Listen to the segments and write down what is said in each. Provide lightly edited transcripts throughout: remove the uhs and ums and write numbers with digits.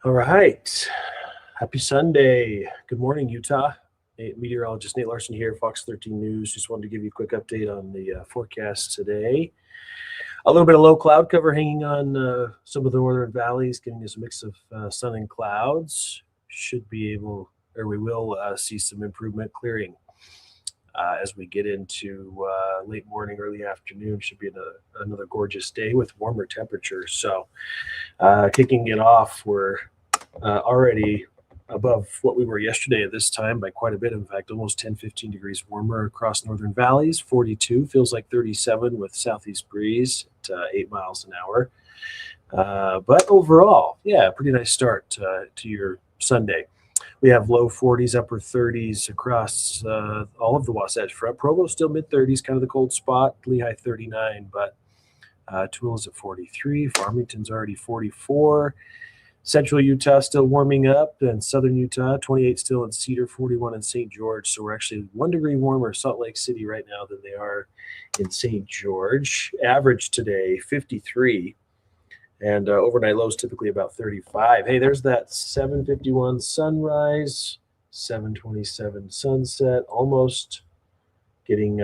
All right. Happy Sunday. Good morning, Utah. Meteorologist Nate Larson here, Fox 13 News. Just wanted to give you a quick update on the forecast today. A little bit of low cloud cover hanging on some of the northern valleys, giving us a mix of sun and clouds. We will see some improvement clearing as we get into late morning, early afternoon. Should be another gorgeous day with warmer temperatures. So kicking it off, we're already above what we were yesterday at this time by quite a bit. In fact, almost 10-15 degrees warmer across northern valleys. 42 feels like 37 with southeast breeze at 8 miles an hour. But overall, yeah, pretty nice start to your Sunday. We have low 40s, upper 30s across all of the Wasatch Front. Provo still mid 30s, kind of the cold spot. Lehigh 39, but Tooele's at 43. Farmington's already 44. Central Utah still warming up, and southern Utah 28 still in Cedar, 41 in St. George. So we're actually 1 degree warmer in Salt Lake City right now than they are in St. George. Average today 53, and overnight lows typically about 35. Hey, there's that 7:51 sunrise, 7:27 sunset, almost getting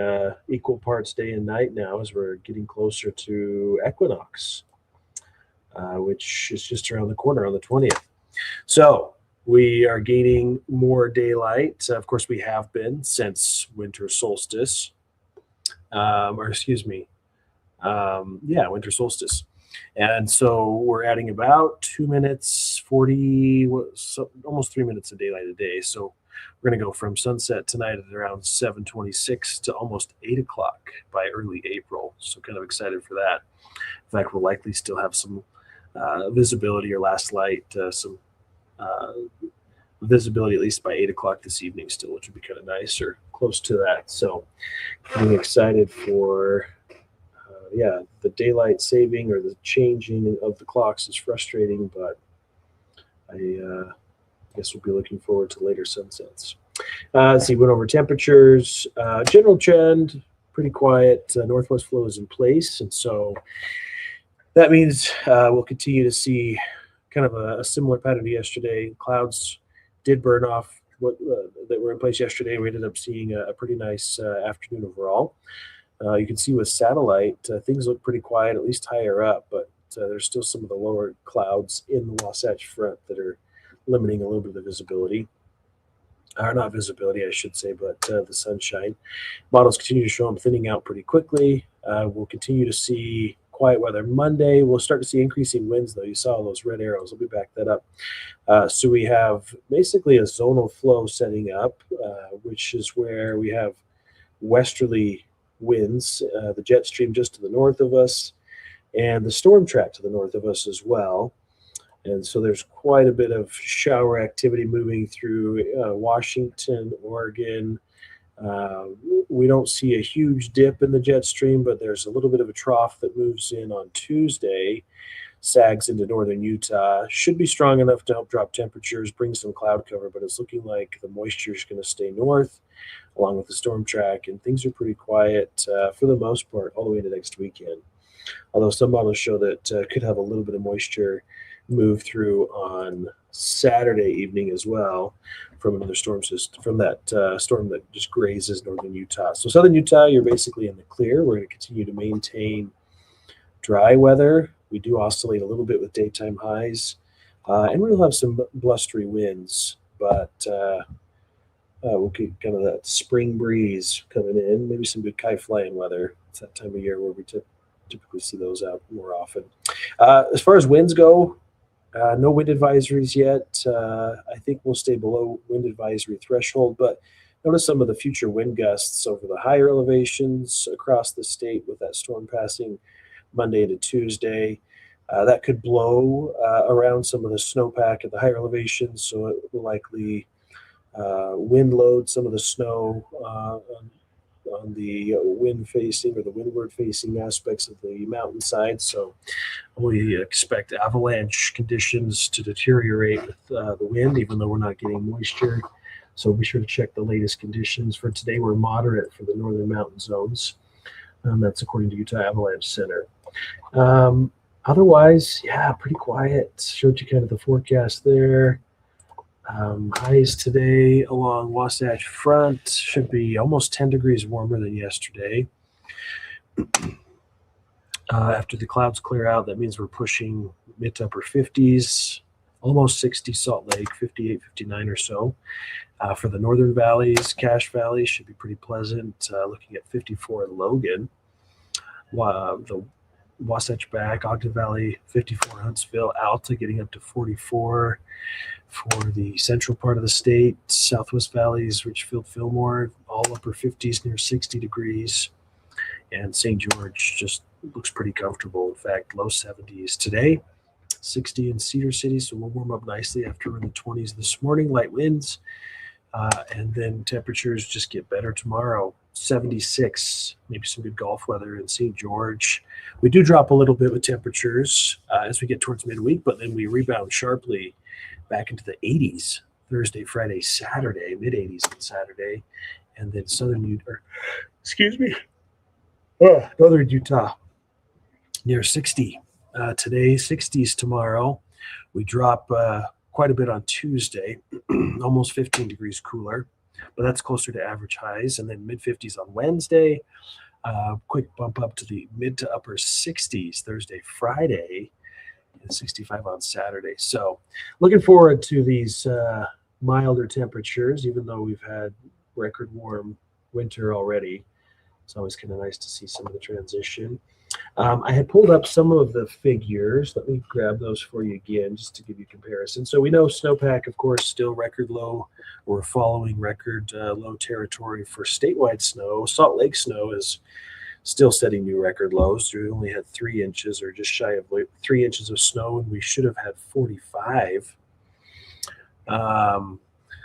equal parts day and night now as we're getting closer to equinox. Which is just around the corner on the 20th. So we are gaining more daylight. Of course, we have been since winter solstice, winter solstice. And so we're adding about 2 minutes, 40, almost 3 minutes of daylight a day. So we're going to go from sunset tonight at around 7:26 to almost 8 o'clock by early April. So kind of excited for that. In fact, we'll likely still have some visibility or last light, some visibility at least by 8 o'clock this evening still, which would be kind of nice or close to that. So getting excited for, the daylight saving or the changing of the clocks is frustrating, but I guess we'll be looking forward to later sunsets. Let's see, went over temperatures. General trend, pretty quiet. Northwest flow is in place, and so that means we'll continue to see kind of a similar pattern to yesterday. Clouds did burn off that were in place yesterday. We ended up seeing a pretty nice afternoon overall. You can see with satellite, things look pretty quiet, at least higher up, but there's still some of the lower clouds in the Wasatch Front that are limiting a little bit of the visibility. Or not visibility, I should say, but the sunshine. Models continue to show them thinning out pretty quickly. We'll continue to see quiet weather Monday. We'll start to see increasing winds, though. You saw those red arrows. Let me back that up. So we have basically a zonal flow setting up, which is where we have westerly winds, the jet stream just to the north of us, and the storm track to the north of us as well. And so there's quite a bit of shower activity moving through Washington, Oregon. We don't see a huge dip in the jet stream, but there's a little bit of a trough that moves in on Tuesday, sags into northern Utah. Should be strong enough to help drop temperatures, bring some cloud cover, but it's looking like the moisture is going to stay north along with the storm track, and things are pretty quiet for the most part all the way to next weekend. Although some models show that could have a little bit of moisture move through on Saturday evening as well from another storm system, from that storm that just grazes northern Utah. So southern Utah, you're basically in the clear. We're going to continue to maintain dry weather. We do oscillate a little bit with daytime highs, and we'll have some blustery winds, but we'll get kind of that spring breeze coming in, maybe some good kite flying weather. It's that time of year where we typically see those out more often. As far as winds go, no wind advisories yet. I think we'll stay below wind advisory threshold, but notice some of the future wind gusts over the higher elevations across the state with that storm passing Monday to Tuesday. That could blow around some of the snowpack at the higher elevations, so it will likely wind load some of the snow on the wind facing or the windward facing aspects of the mountainside. So we expect avalanche conditions to deteriorate with the wind, even though we're not getting moisture. So be sure to check the latest conditions. For today, we're moderate for the northern mountain zones. That's according to Utah Avalanche Center. Otherwise, yeah, pretty quiet. Showed you kind of the forecast there. Highs today along Wasatch Front should be almost 10 degrees warmer than yesterday. After the clouds clear out, that means we're pushing mid to upper 50s, almost 60 Salt Lake, 58, 59 or so. For the northern valleys, Cache Valley should be pretty pleasant, looking at 54 in Logan. The Wasatch Back, Ogden Valley, 54 Huntsville, Alta getting up to 44. For the central part of the state, Southwest Valleys, Richfield, Fillmore, all upper 50s near 60 degrees. And St. George just looks pretty comfortable. In fact, low 70s today, 60 in Cedar City. So we'll warm up nicely after in the 20s this morning, light winds. And then temperatures just get better tomorrow. 76, maybe some good golf weather in St. George. We do drop a little bit with temperatures as we get towards midweek, but then we rebound sharply back into the 80s Thursday, Friday, Saturday, mid 80s on Saturday, and then northern Utah near 60 today, 60s tomorrow. We drop quite a bit on Tuesday, almost 15 degrees cooler, but that's closer to average highs, and then mid 50s on Wednesday. Quick bump up to the mid to upper 60s Thursday, Friday, and 65 on Saturday. So looking forward to these milder temperatures, even though we've had record warm winter already. It's always kind of nice to see some of the transition. I had pulled up some of the figures. Let me grab those for you again just to give you comparison. So we know Snowpack, of course, still record low. We're following record low territory for statewide snow. Salt Lake snow is still setting new record lows. We only had 3 inches or just shy of 3 inches of snow, and we should have had 45.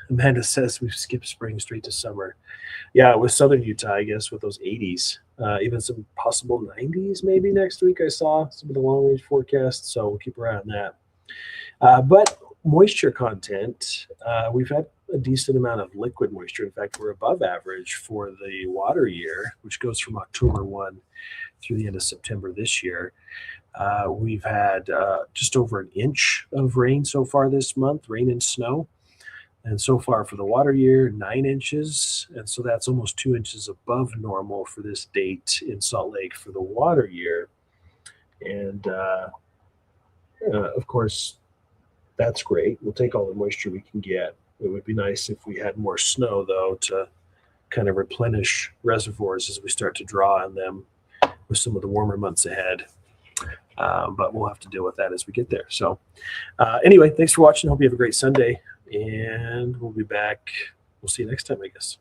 Amanda says we've skipped spring straight to summer. Yeah, with southern Utah, I guess, with those 80s, even some possible 90s maybe next week. I saw some of the long range forecasts, so we'll keep an eye on that. But moisture content, we've had a decent amount of liquid moisture. In fact, we're above average for the water year, which goes from October 1 through the end of September this year. We've had just over an inch of rain so far this month, rain and snow. And so far for the water year, 9 inches. And so that's almost 2 inches above normal for this date in Salt Lake for the water year. And of course, that's great. We'll take all the moisture we can get. It would be nice if we had more snow, though, to kind of replenish reservoirs as we start to draw on them with some of the warmer months ahead. But we'll have to deal with that as we get there. So anyway, thanks for watching. Hope you have a great Sunday. And we'll be back. We'll see you next time, I guess.